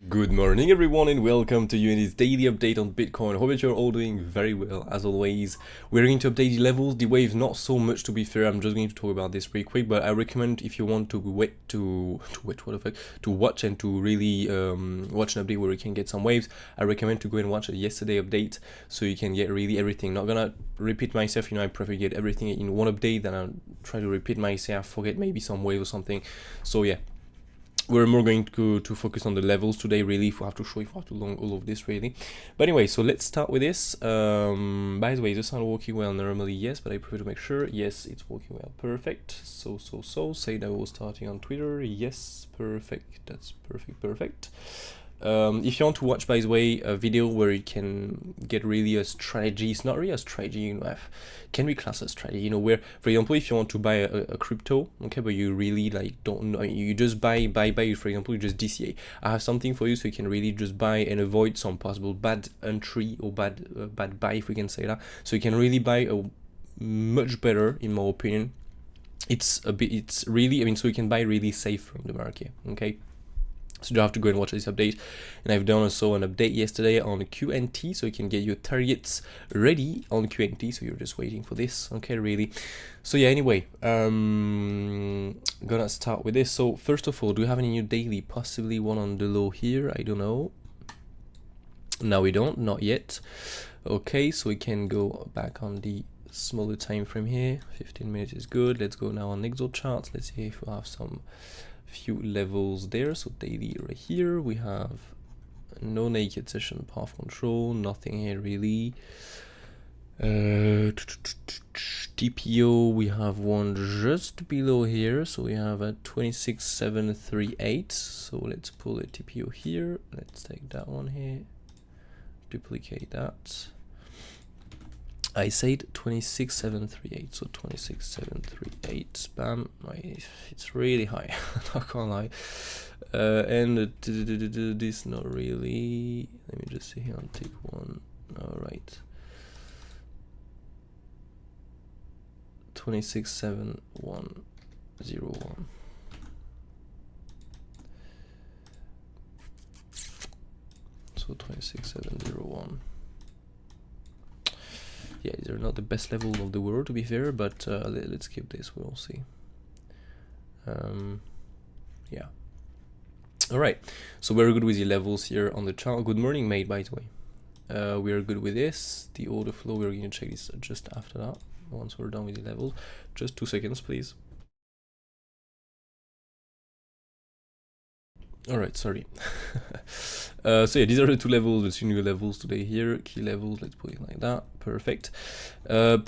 Good morning everyone and welcome to you in this daily update on Bitcoin. Hope that you're all doing very well as always. We're going to update the levels, the waves not so much to be fair. I'm just going to talk about this really quick, but I recommend if you want to watch and to really watch an update where you can get some waves, I recommend to go and watch a yesterday update so you can get really everything. Not gonna repeat myself, I prefer get everything in one update than I try to repeat myself, forget maybe some wave or something. So yeah. We're more going to focus on the levels today, really, if we have to show, if we have to long all of this, really. But anyway, so let's start with this. By the way, is this not working well? Normally, yes, but I prefer to make sure. Yes, it's working well. Perfect. So. Say that we're starting on Twitter. Yes, perfect. That's perfect. If you want to watch, by the way, a video where you can get really a strategy, it's not really a strategy, can we class a strategy, where, for example, if you want to buy a crypto, okay, but you really don't know, you just buy, for example, you just DCA. I have something for you so you can really just buy and avoid some possible bad entry or bad buy, if we can say that. So you can really buy a much better, in my opinion. It's really, so you can buy really safe from the market, okay? So you have to go and watch this update. And I've done also an update yesterday on QNT, so you can get your targets ready on QNT. So you're just waiting for this, okay, really. So yeah, anyway, gonna start with this. So first of all, do we have any new daily? Possibly one on the low here, I don't know. No, we don't, not yet. Okay, so we can go back on the smaller time frame here. 15 minutes is good. Let's go now on MOONCHARTS. Let's see if we have some few levels there. So daily right here, we have no naked session path control, nothing here really. TPO, we have one just below here, so we have a 26738. So let's pull a TPO here. Let's take that one here, duplicate that. I said 26738, so 26738, bam. It's really high, not gonna lie. And this not really. Let me just see here on tick one. All right, 2670101. So 26701. Yeah, these are not the best level of the world, to be fair, but let's keep this, we'll see. Yeah. All right, so we're good with the levels here on the chart. Good morning, mate, by the way. We are good with this. The order flow, we're going to check this just after that, once we're done with the levels. Just 2 seconds, please. All right, sorry. So yeah, these are the two levels, the two new levels today here. Key levels, let's put it like that. Perfect. Am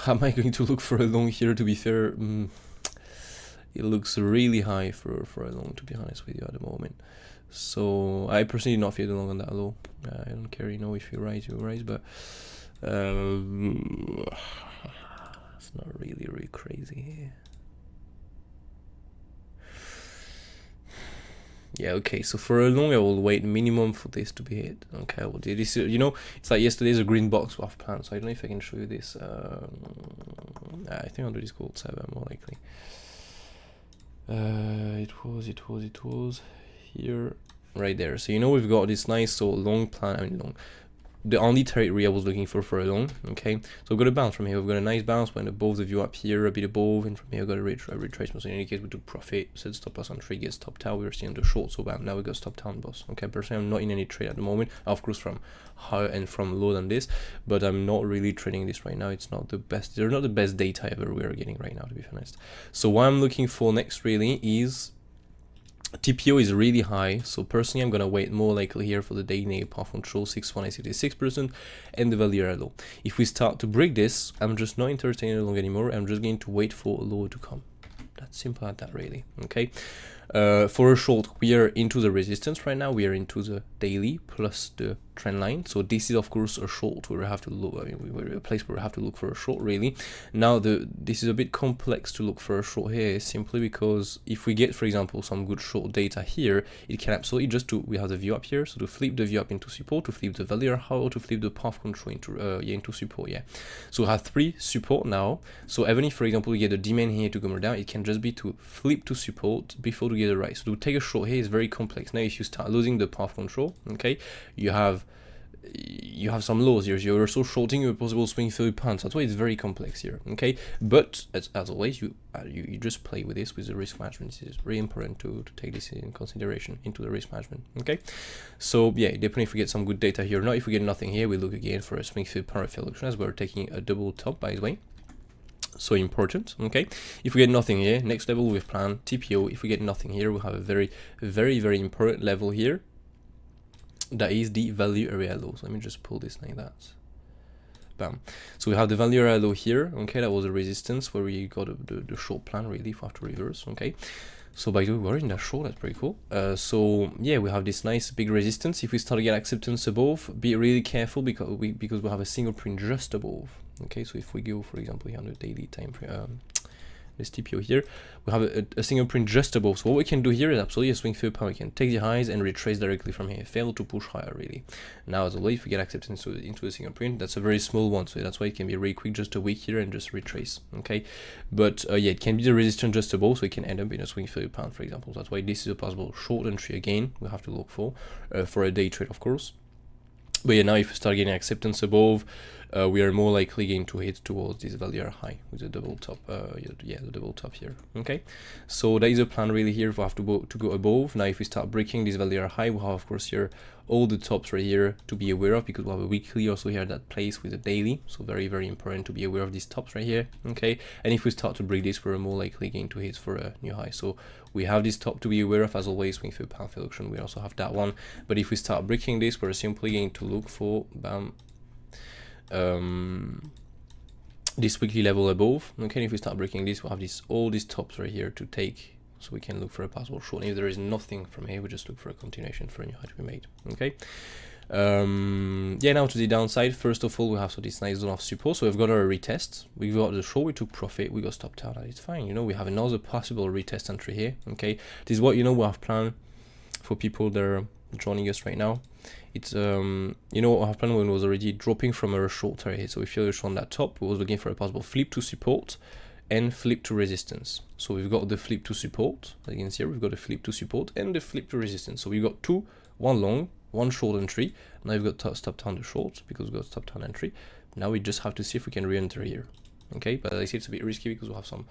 I going to look for a long here? To be fair, it looks really high for a long, to be honest with you, at the moment. So I personally do not feel the long on that low. I don't care, if you rise, you rise, but it's not really crazy here. Yeah, okay, so for a long I will wait minimum for this to be hit. Okay, I will do this. It's like yesterday's a green box off plan, so I don't know if I can show you this. I think I'll do this called 7 more likely. It was here, right there. So we've got this nice long plan. Long. The only territory I was looking for a long, okay? So we've got a bounce from here. We've got a nice bounce, went above the view up here, a bit above, and from here we've got a retracement. So in any case, we took profit, set stop loss on trade, get stopped out. We were seeing the short, so bam, now we got stopped down, boss. Okay, personally, I'm not in any trade at the moment. Of course, from high and from low than this, but I'm not really trading this right now. It's not the best. They're not the best data ever we are getting right now, to be honest. So what I'm looking for next really is TPO is really high, so personally I'm gonna wait more likely here for the daily path control 6.66% and the value are low. If we start to break this, I'm just not interested in long anymore. I'm just going to wait for a low to come. That's simple as that, really. Okay. For a short, we are into the resistance right now. We are into the daily plus the trend line. So this is of course a short where we have to look, I mean, we're a place where we have to look for a short really. Now this is a bit complex to look for a short here, simply because if we get, for example, some good short data here, it can absolutely just we have the view up here, so to flip the view up into support, to flip the value high, or to flip the path control into support. Yeah, so we have 3 support now. So even if, for example, we get a demand here to go more down, it can just be to flip to support before to get a rise. So to take a short here is very complex. Now if you start losing the path control, okay, you have some lows here. You're also shorting a possible swing through pants. That's why it's very complex here. Okay, but as always, you just play with this with the risk management. This is really important to take this in consideration into the risk management. Okay, so yeah, definitely if we get some good data here. Now if we get nothing here, we look again for a swing through parallel reduction, as we're taking a double top, by the way. So important. Okay, if we get nothing here, next level we've planned TPO. If we get nothing here, we have a very important level here. That is the value area low. So let me just pull this like that. Bam. So we have the value area low here. Okay, that was a resistance where we got the short plan really, if we have to reverse. Okay, so by the way, we're in that short. That's pretty cool. So yeah, we have this nice big resistance. If we start to get acceptance above, be really careful because we have a single print just above. Okay, so if we go, for example, here on the daily time frame, this TPO here, we have a single print just above. So what we can do here is absolutely a swing through power. We can take the highs and retrace directly from here, fail to push higher really. Now as always, if we get acceptance into a single print, that's a very small one, so that's why it can be really quick, just a wick here and just retrace. Okay, but yeah, it can be the resistance just above, so it can end up in a swing through pound, for example. That's why this is a possible short entry again we have to look for a day trade, of course. But yeah, now if we start getting acceptance above, we are more likely going to hit towards this value high with the double top. Yeah, the double top here. Okay, so that is a plan really here. We have to go above. Now if we start breaking this value high, we have of course here all the tops right here to be aware of, because we have a weekly also here that plays with the daily. So very important to be aware of these tops right here. Okay, and if we start to break this, we're more likely going to hit for a new high. So we have this top to be aware of, as always. Swing through pound reduction, we also have that one. But if we start breaking this, we're simply going to look for this weekly level above. Okay, if we start breaking this, we'll have all these tops right here to take, so we can look for a possible short. And if there is nothing from here, we just look for a continuation for a new high to be made. Okay, yeah, now to the downside. First of all, we have this nice zone of support. So we've got our retest, we got the short, we took profit, we got stopped out, and it's fine. You know, we have another possible retest entry here. Okay, this is what, you know, we have planned for people that are joining us right now. It's you know what happened when it was already dropping from a short area. So if you're on that top, we was looking for a possible flip to support and flip to resistance. So we've got the flip to support, as you can see here, we've got a flip to support and the flip to resistance. So we've got two, one long, one short entry. Now we've got stopped down the short because we've got stopped down entry. Now we just have to see if we can re-enter here. Okay, but as I said, it's a bit risky because we have some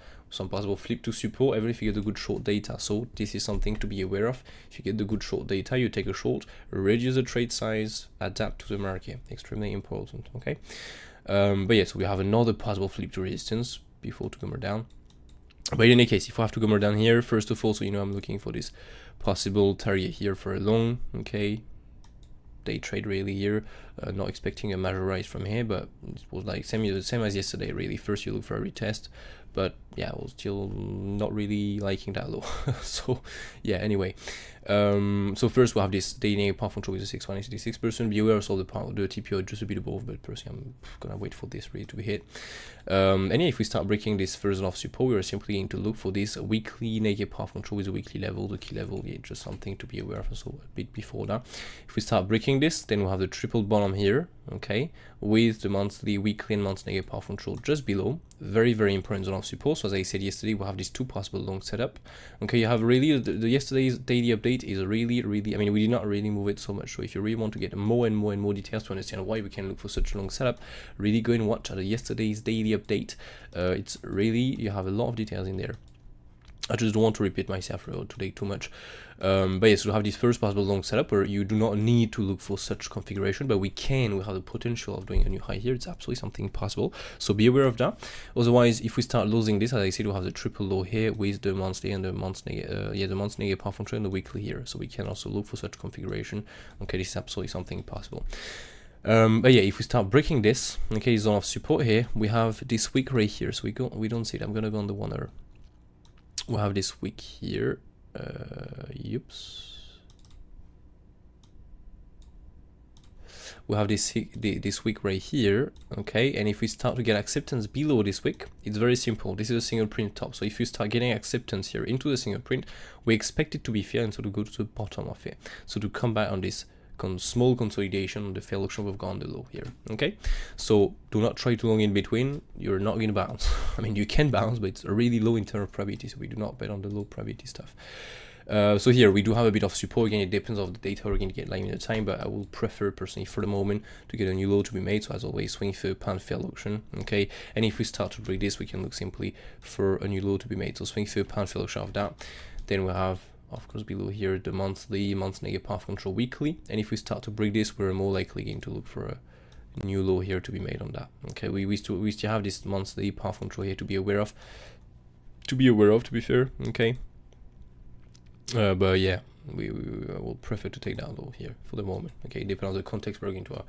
possible flip to support even if you get the good short data. So this is something to be aware of. If you get the good short data, you take a short, reduce the trade size, adapt to the market. Extremely important. Okay, but yeah, so we have another possible flip to resistance before to go more down. But in any case, if we have to go more down here, first of all, so you know, I'm looking for this possible target here for a long. Okay, day trade really here, not expecting a major rise from here, but it was like the same as yesterday really. First you look for a retest, but yeah, I was still not really liking that low. So yeah, anyway, so first we have this daily path control with a 6.86%. Be aware also the TPO just a bit above, but personally I'm gonna wait for this really to be hit. And yeah, if we start breaking this first off support, we are simply going to look for this weekly naked path control with a weekly level. The key level, yeah, just something to be aware of. So a bit before that, if we start breaking this, then we'll have the triple bottom here, okay, with the monthly, weekly and monthly negative path control just below. Very important zone of support. So as I said yesterday, we have these two possible long setup. Okay, you have really the yesterday's daily update is really, I mean, we did not really move it so much. So if you really want to get more and more details to understand why we can look for such a long setup, really go and watch yesterday's daily update. It's really, you have a lot of details in there. I just don't want to repeat myself today too much. But yes, we have this first possible long setup where you do not need to look for such configuration, but we have the potential of doing a new high here. It's absolutely something possible. So be aware of that. Otherwise, if we start losing this, as I said, we have the triple low here with the monthly and the monthly, the monthly negative path control and the weekly here. So we can also look for such configuration. Okay, this is absolutely something possible. But yeah, if we start breaking this, okay, zone of support here, we have this week right here. So we don't see it. I'm gonna go on the one hour. We'll have this week here. Oops. we have this wick right here, okay? And if we start to get acceptance below this wick, it's very simple. This is a single print top. So if you start getting acceptance here into the single print, we expect it to be fair and so to go to the bottom of it. So to come back on this small consolidation on the fair auction we've gone below here, okay? So do not try too long in between. You're not going to bounce. I mean, you can bounce, but it's a really low in terms of probability, so we do not bet on the low probability stuff. So here we do have a bit of support. Again, it depends on the data we're going to get in the time, but I will prefer personally for the moment to get a new low to be made. So as always, swing for a pound fair auction, okay? And if we start to break this, we can look simply for a new low to be made. So swing for a pound fair auction of that. Then we have, of course, below here the month negative path control weekly. And if we start to break this, we're more likely going to look for a new low here to be made on that. Okay, we still have this monthly path control here to be aware of. To be fair, okay. But yeah, we will prefer to take down low here for the moment. Okay, depending on the context we're going to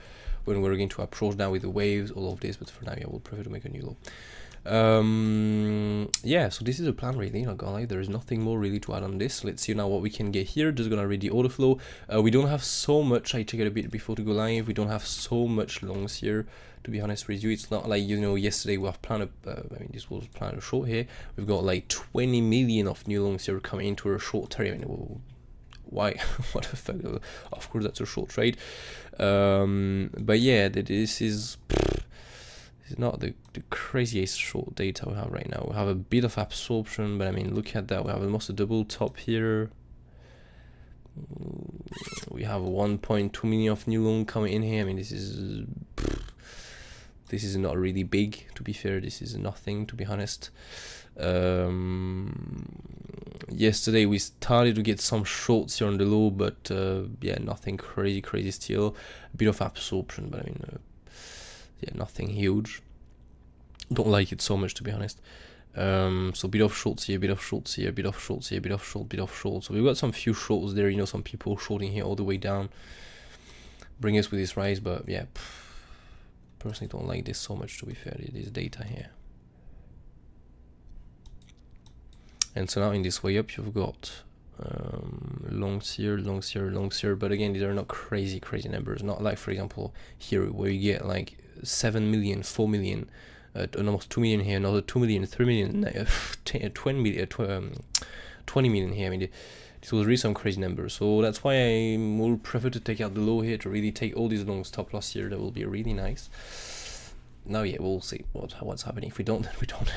when we're going to approach down with the waves, all of this. But for now, yeah, we'll prefer to make a new low. Yeah, so this is a plan really, not gonna lie. There is nothing more really to add on this. Let's see now what we can get here. Just gonna read the order flow. We don't have so much. I checked it a bit before to go live. We don't have so much longs here, to be honest with you. It's not like, you know, yesterday we have planned I mean, this was planned a short here. We've got like 20 million of new longs here coming into a short trade. I mean, why? What the fuck? Of course that's a short trade. But yeah, this is not the craziest short data we have right now. We have a bit of absorption, but I mean, look at that. We have almost a double top here. We have 1.2 million of new long coming in here. I mean, this is not really big, to be fair. This is nothing, to be honest. Yesterday we started to get some shorts here on the low, but yeah, nothing crazy still. A bit of absorption, but I mean, yeah, nothing huge. Don't like it so much, to be honest. So bit of shorts here, bit of shorts here, bit of shorts here, bit of shorts. So we've got some few shorts there, you know, some people shorting here all the way down, bring us with this rise. But yeah, personally don't like this so much, to be fair. This data here. And so now in this way up, you've got longs here, but again, these are not crazy numbers. Not like, for example, here where you get like 7 million, 4 million, almost 2 million here, another 2 million, 3 million, 20 million here. I mean, this was really some crazy numbers. So that's why I will prefer to take out the low here to really take all these long stop loss here. That will be really nice. Now, yeah, we'll see what's happening. If we don't, then we don't.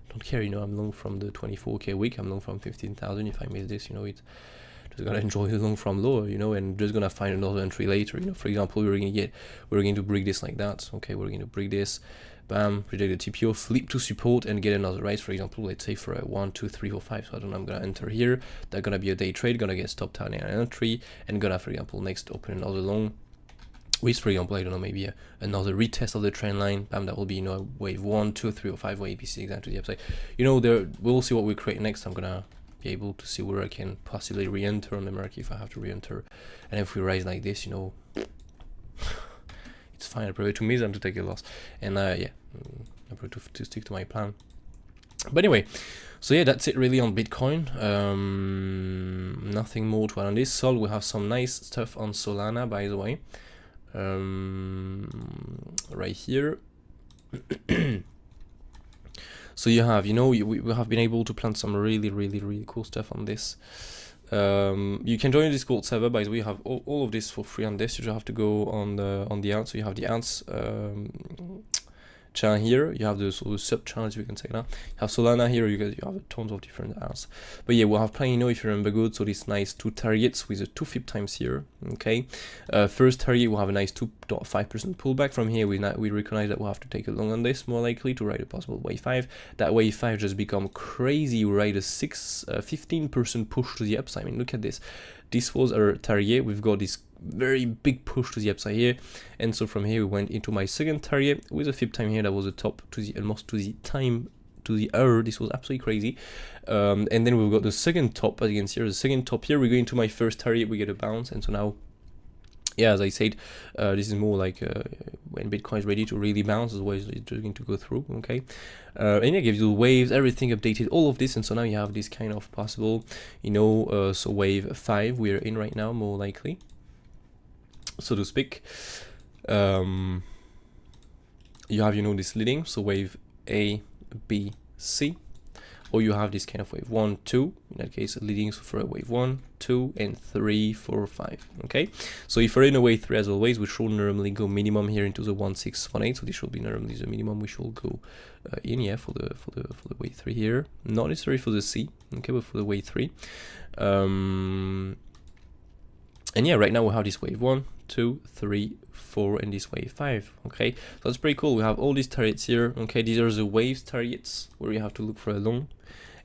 Don't care, you know, I'm long from the 24k week, I'm long from 15,000. If I miss this, you know, it's just gonna enjoy the long from lower, you know, and just gonna find another entry later. You know, for example, we're going to break this like that. Okay, we're going to break this, bam, reject the TPO, flip to support and get another rise. For example, let's say for a 1 2 3 4 5. So I don't know, I'm gonna enter here. That's gonna be a day trade, gonna get stopped down in an entry, and gonna, for example, next open another long with, for example, I don't know, maybe another retest of the trend line. Bam, that will be, you know, wave 1 2 3 or 5 where ABC exactly to the upside. You know, we'll see what we create next. I'm gonna be able to see where I can possibly re-enter on the market if I have to re-enter. And if we rise like this, you know, it's fine. I prefer to miss than to take a loss. And yeah, I prefer to stick to my plan. But anyway, so yeah, that's it really on Bitcoin. Nothing more to add on this. Sol, we have some nice stuff on Solana, by the way. Right here. So you have, you know, we have been able to plan some really cool stuff on this. You can join the Discord server, by the way. You have all of this for free on this. You just have to go on the ants. So you have the ants channel here. You have the sub channels, you can say that. You have Solana here. You have tons of different ants. But yeah, we'll have plenty, you know, if you remember good. So this nice 2 targets with a 2 fib times here. Okay, first target we'll have a nice 2.5% pullback. From here we recognize that we'll have to take a long on this, more likely to ride a possible wave 5. That wave 5 just become crazy. We ride a 15% push to the upside. I mean, look at this. This was our target. We've got this very big push to the upside here, and so from here we went into my second target with a fib time here. That was a top to the almost to the time to the hour. This was absolutely crazy. And then we've got the second top, as you can see here, the second top here. We go into my first target, we get a bounce, and so now, yeah, as I said, this is more like when Bitcoin is ready to really bounce, otherwise it's just going to go through. Okay, and it gives you waves, everything updated, all of this, and so now you have this kind of possible, you know, so wave 5 we're in right now, more likely. so to speak. You have, you know, this leading, so wave A, B, C, or you have this kind of wave 1, 2, in that case leading for a wave 1, 2, and 3, 4, 5. Okay, so if we're in a wave 3 as always, we should normally go minimum here into the 1, 6, 1, 8. So this should be normally the minimum we should go in here for the wave 3 here, not necessarily for the C, okay, but for the wave 3. And yeah, right now we have this wave 1, 2, 3, 4, and this wave 5. Okay, so that's pretty cool. We have all these targets here. Okay, these are the waves targets where you have to look for a long,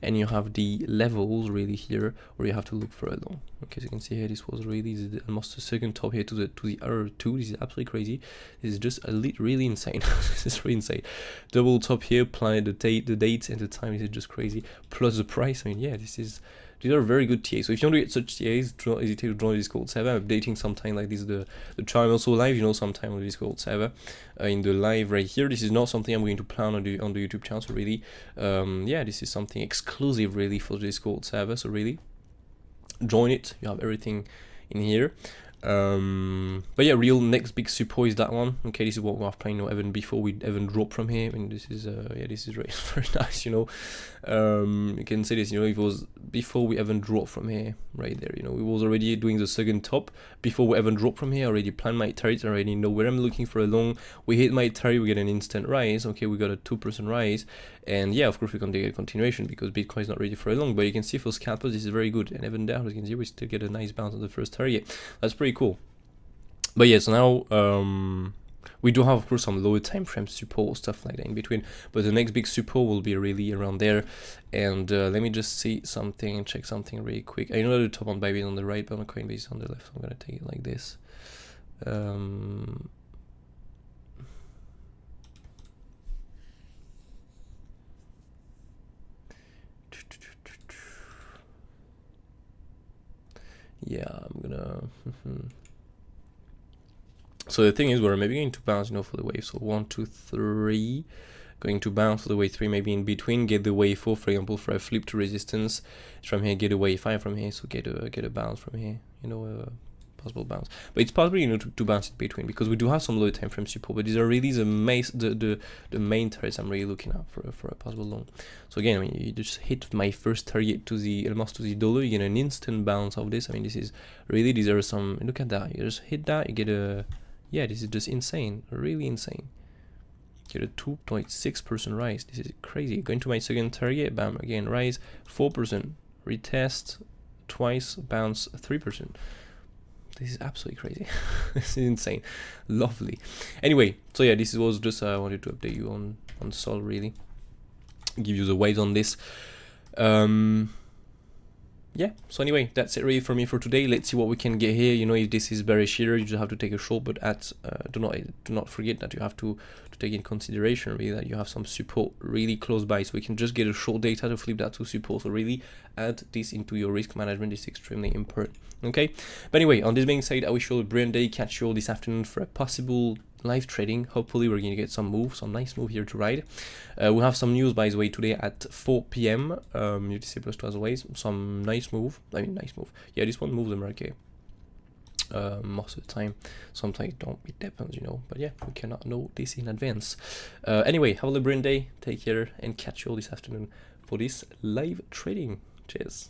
and you have the levels really here where you have to look for a long. Okay, so you can see here this was really almost the second top here to the R2. This is absolutely crazy. This is just really insane. This is really insane. Double top here, apply the date and the time. This is just crazy. Plus the price. I mean, yeah, these are very good TAs. So if you want to get such TAs, do not hesitate to join the Discord server. I'm updating sometime like this, the channel also live, you know, sometime on the Discord server. In the live right here, this is not something I'm going to plan on the YouTube channel, so really, yeah, this is something exclusive really for the Discord server, so really, join it, you have everything in here. But yeah, real next big support is that one. Okay, this is what we have playing, you know, even before we even drop from here. I mean, this is yeah, this is really very nice, you know. You can see this, you know, it was before we even drop from here, right there, you know, we was already doing the second top before we even drop from here. Already planned my target, already know where I'm looking for a long. We hit my target, we get an instant rise. Okay, we got a 2% rise, and yeah, of course we can take a continuation because Bitcoin is not ready for a long. But you can see for scalpers this is very good, and even there, as you can see, we still get a nice bounce on the first target. That's pretty cool. But yeah, so now we do have, of course, some lower time frame support, stuff like that in between, but the next big support will be really around there. And let me just see something and check something really quick. I know that the top on Bybit on the right, but on Coinbase is on the left, so I'm gonna take it like this. Yeah, I'm gonna so the thing is, we're maybe going to bounce, you know, for the wave. So 1, 2, 3, going to bounce for the wave 3, maybe in between, get the wave 4, for example, for a flip to resistance from here, get a wave 5 from here, so get a bounce from here, you know, a possible bounce. But it's possible, you know, to bounce in between, because we do have some low time frame support, but these are really the main targets I'm really looking at for a possible long. So again, I mean, you just hit my first target to the almost to the dollar, you get an instant bounce of this. I mean, this is really, these are some, look at that, you just hit that, you get a, yeah, this is just insane, really insane. Get a 2.6% rise. This is crazy. Going to my second target, bam, again rise, 4%, retest twice, bounce 3%. This is absolutely crazy. This is insane. Lovely. Anyway, so yeah, this was just I wanted to update you on Sol, really, give you the waves on this. Yeah, so anyway, that's it really for me for today. Let's see what we can get here. You know, if this is bearish here, you just have to take a short, but at do not forget that you have to take in consideration really that you have some support really close by, so we can just get a short data to flip that to support. So really add this into your risk management. Is extremely important. Okay, but anyway, on this being said, I wish you all a brilliant day. Catch you all this afternoon for a possible live trading. Hopefully we're going to get some nice move here to ride. We have some news, by the way, today at 4 p.m. UTC plus 2 as always. Some nice move. I mean, nice move. Yeah, this one moves the market most of the time. Sometimes it depends, you know, but yeah, we cannot know this in advance. Anyway, have a brilliant day, take care, and catch you all this afternoon for this live trading. Cheers.